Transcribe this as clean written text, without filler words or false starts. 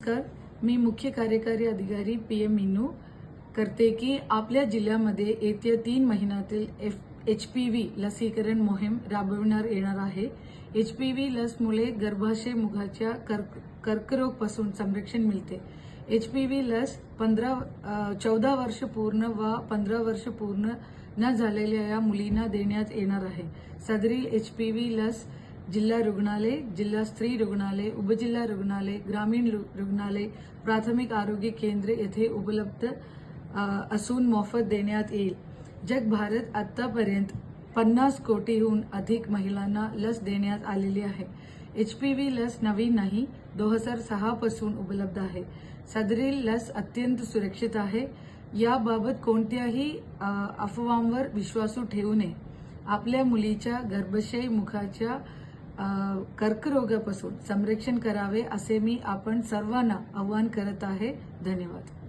नमस्कार, मी मुख्य कार्यकारी अधिकारी PM मीनू करते की आपल्या जिल्ह्यामध्ये येत्या 3 महिन्यातील HPV लसीकरण मोहीम राबविण्यात येणार आहे। HPV लसमुळे गर्भाशय मुखाच्या कर्करोगापासून संरक्षण मिळते। HPV लस 14 वर्ष पूर्ण व 15 वर्ष पूर्ण न झालेल्या या मुलींना देण्यात येणार आहे। सदरील HPV लस जिल्हा रुग्णालय, जिल्हा स्त्री रुग्णालय, उपजिल्हा रुग्णालय, ग्रामीण रुग्णालय, प्राथमिक आरोग्य केंद्र येथे उपलब्ध असून मोफत देण्यात येईल। जगभरात आतापर्यंत 50 कोटीहून अधिक महिलांना लस देण्यात आलेली आहे। HPV लस नवीन नाही, 2006 पासून उपलब्ध आहे। सदरील लस अत्यंत सुरक्षित आहे। याबाबत कोणत्याही अफवांवर विश्वास ठेवू नये। आपल्या मुलीच्या गर्भाशय मुखाच्या कर्करोगापासून संरक्षण करावे असे मी आपण सर्वांना आवाहन करत आहे। धन्यवाद।